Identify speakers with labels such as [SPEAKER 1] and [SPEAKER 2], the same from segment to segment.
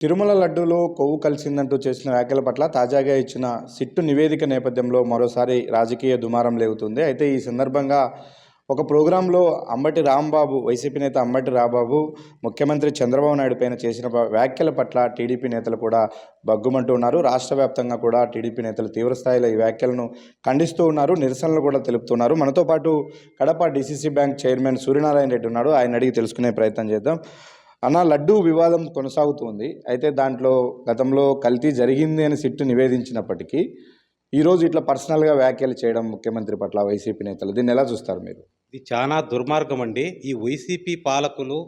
[SPEAKER 1] తిరుమల లడ్డూలో కొవ్వు కలిసిందంటూ చేసిన వ్యాఖ్యల పట్ల తాజాగా ఇచ్చిన సిట్టు నివేదిక నేపథ్యంలో మరోసారి రాజకీయ దుమారం లేగుతుంది. అయితే ఈ సందర్భంగా ఒక ప్రోగ్రాంలో అంబటి రాంబాబు, వైసీపీ నేత అంబటి రాంబాబు ముఖ్యమంత్రి చంద్రబాబు నాయుడు పైన చేసిన వ్యాఖ్యల పట్ల టీడీపీ నేతలు కూడా బగ్గుమంటూ ఉన్నారు. రాష్ట్ర వ్యాప్తంగా కూడా టీడీపీ నేతలు తీవ్రస్థాయిలో ఈ వ్యాఖ్యలను ఖండిస్తూ ఉన్నారు, నిరసనలు కూడా తెలుపుతున్నారు. మనతో పాటు Kadapa DCC bank chairman Suryanarayana Reddy ఉన్నాడు. ఆయన అడిగి తెలుసుకునే ప్రయత్నం చేద్దాం. అన్న, లడ్డూ వివాదం కొనసాగుతుంది. అయితే దాంట్లో గతంలో కల్తీ జరిగింది అని సిట్టు నివేదించినప్పటికీ ఈరోజు ఇట్లా పర్సనల్గా వ్యాఖ్యలు చేయడం ముఖ్యమంత్రి పట్ల వైసీపీ నేతలు, దీన్ని ఎలా చూస్తారు మీరు?
[SPEAKER 2] ఇది చాలా దుర్మార్గం అండి. ఈ వైసీపీ పాలకులు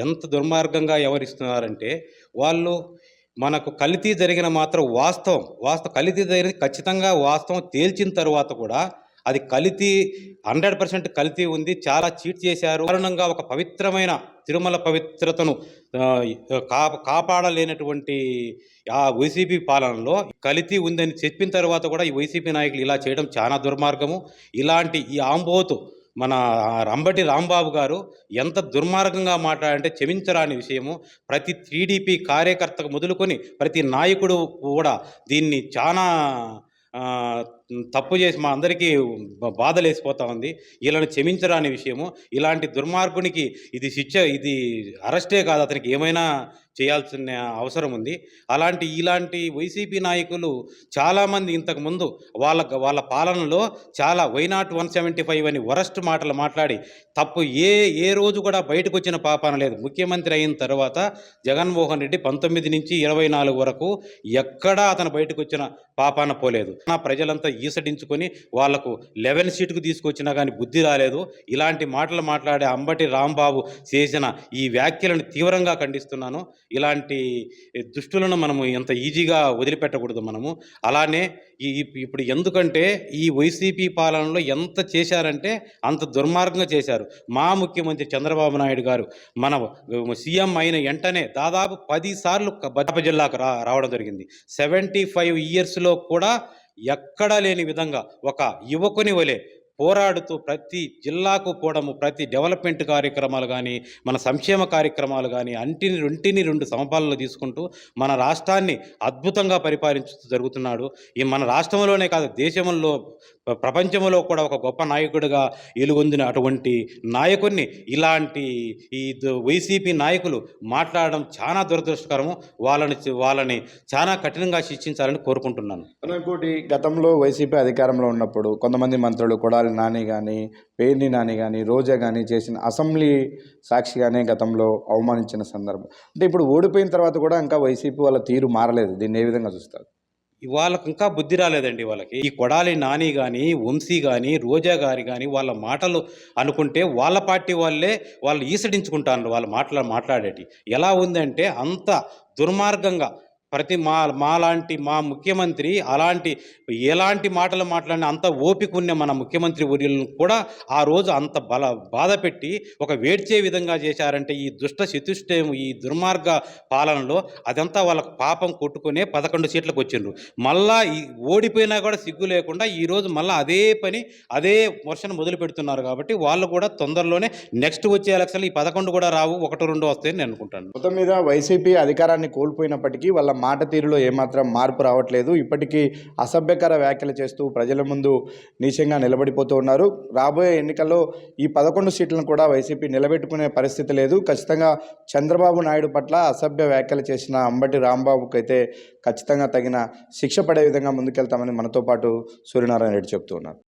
[SPEAKER 2] ఎంత దుర్మార్గంగా వ్యవహరిస్తున్నారంటే, వాళ్ళు మనకు కల్తీ జరిగిన మాత్రం వాస్తవం కల్తీ జరిగింది ఖచ్చితంగా వాస్తవం తేల్చిన తర్వాత కూడా అది కల్తీ 100% కల్తీ ఉంది, చాలా చీట్ చేశారు, కారణంగా ఒక పవిత్రమైన తిరుమల పవిత్రతను కాపాడలేనటువంటి ఆ వైసీపీ పాలనలో కల్తీ ఉందని చెప్పిన తర్వాత కూడా ఈ వైసీపీ నాయకులు ఇలా చేయడం చాలా దుర్మార్గము. ఇలాంటి ఈ ఆంబోతు మన అంబటి రాంబాబు గారు ఎంత దుర్మార్గంగా మాట్లాడంటే క్షమించరాని విషయము. ప్రతి టీడీపీ కార్యకర్తకు మొదలుకొని ప్రతి నాయకుడు కూడా దీన్ని చాలా తప్పు చేసి మా అందరికీ బాధలేసిపోతా ఉంది. వీళ్ళని క్షమించరాని విషయము. ఇలాంటి దుర్మార్గునికి ఇది శిక్ష, ఇది అరెస్టే కాదు, అతనికి ఏమైనా చేయాల్సిన అవసరం ఉంది. ఇలాంటి వైసీపీ నాయకులు చాలామంది ఇంతకుముందు వాళ్ళ పాలనలో చాలా వైనాట్ 175 అని వరస్ట్ మాటలు మాట్లాడి తప్పు ఏ రోజు కూడా బయటకు వచ్చిన పాపాన లేదు. ముఖ్యమంత్రి అయిన తర్వాత జగన్మోహన్ రెడ్డి 19 నుంచి 24 వరకు ఎక్కడా అతను బయటకు వచ్చిన పాపాన పోలేదు. ప్రజలంతా ఈసడించుకొని వాళ్లకు 11 సీటుకు తీసుకొచ్చినా కానీ బుద్ధి రాలేదు. ఇలాంటి మాటలు మాట్లాడే అంబటి రాంబాబు చేసిన ఈ వ్యాఖ్యలను తీవ్రంగా ఖండిస్తున్నాను. ఇలాంటి దుష్టులను మనము ఎంత ఈజీగా వదిలిపెట్టకూడదు మనము. అలానే ఇప్పుడు ఎందుకంటే ఈ వైసీపీ పాలనలో ఎంత చేశారంటే అంత దుర్మార్గంగా చేశారు. మా ముఖ్యమంత్రి చంద్రబాబు నాయుడు గారు మన సీఎం అయిన వెంటనే దాదాపు 10 సార్లు కడప జిల్లాకు రావడం జరిగింది. 75 ఇయర్స్లో కూడా ఎక్కడా లేని విధంగా ఒక యువకుని వలె పోరాడుతూ ప్రతి జిల్లాకు పోవడము, ప్రతి డెవలప్మెంట్ కార్యక్రమాలు కానీ మన సంక్షేమ కార్యక్రమాలు కానీ రెంటిని 2 సమపాలలో తీసుకుంటూ మన రాష్ట్రాన్ని అద్భుతంగా పరిపాలించుతూ జరుగుతున్నాడు. ఈ మన రాష్ట్రంలోనే కాదు, దేశంలో ప్రపంచంలో కూడా ఒక గొప్ప నాయకుడిగా ఎలుగొందిన అటువంటి నాయకుడిని ఇలాంటి ఈ వైసీపీ నాయకులు మాట్లాడడం చాలా దురదృష్టకరము. వాళ్ళని చాలా కఠినంగా శిక్షించాలని కోరుకుంటున్నాను.
[SPEAKER 1] ఇంకోటి, గతంలో వైసీపీ అధికారంలో ఉన్నప్పుడు కొంతమంది మంత్రులు కొడాలి నాని కానీ, పేర్ని నాని కానీ, రోజా కానీ చేసిన అసెంబ్లీ సాక్షిగానే గతంలో అవమానించిన సందర్భం. అంటే ఇప్పుడు ఓడిపోయిన తర్వాత కూడా ఇంకా వైసీపీ వాళ్ళ తీరు మారలేదు. దీన్ని ఏ విధంగా చూస్తారు?
[SPEAKER 2] వాళ్ళకి ఇంకా బుద్ధి రాలేదండి. వాళ్ళకి ఈ కొడాలి నాని కానీ, వంశీ కానీ, రోజా గారి కానీ వాళ్ళ మాటలు అనుకుంటే వాళ్ళ పార్టీ వాళ్ళు ఈసడించుకుంటారు. వాళ్ళ మాట్లాడేటి ఎలా ఉందంటే అంత దుర్మార్గంగా మా ముఖ్యమంత్రి ఎలాంటి మాటలు మాట్లాడిన అంత ఓపిక ఉన్న మన ముఖ్యమంత్రి వర్యులను కూడా ఆ రోజు అంత బాధ పెట్టి ఒక వేడ్చే విధంగా చేశారంటే ఈ దుష్ట చతుష్టయం, ఈ దుర్మార్గ పాలనలో అదంతా వాళ్ళకు పాపం కొట్టుకునే 11 సీట్లకు వచ్చిండ్రు. మళ్ళా ఈ ఓడిపోయినా కూడా సిగ్గు లేకుండా ఈరోజు మళ్ళీ అదే వర్షం మొదలు పెడుతున్నారు. కాబట్టి వాళ్ళు కూడా తొందరలోనే నెక్స్ట్ వచ్చే ఎలక్షన్లు ఈ 11 కూడా రావు, 1-2 వస్తాయని నేను అనుకుంటాను.
[SPEAKER 1] మొత్తం మీద వైసీపీ అధికారాన్ని కోల్పోయినప్పటికీ వాళ్ళ మాట తీరులో ఏమాత్రం మార్పు రావట్లేదు. ఇప్పటికీ అసభ్యకర వ్యాఖ్యలు చేస్తూ ప్రజల ముందు నీచంగా నిలబడిపోతూ ఉన్నారు. రాబోయే ఎన్నికల్లో ఈ 11 సీట్లను కూడా వైసీపీ నిలబెట్టుకునే పరిస్థితి లేదు. ఖచ్చితంగా చంద్రబాబు నాయుడు పట్ల అసభ్య వ్యాఖ్యలు చేసిన అంబటి రాంబాబుకి అయితే ఖచ్చితంగా తగిన శిక్ష పడే విధంగా ముందుకెళ్తామని మనతో పాటు సూర్యనారాయణ రెడ్డి చెప్తూ ఉన్నారు.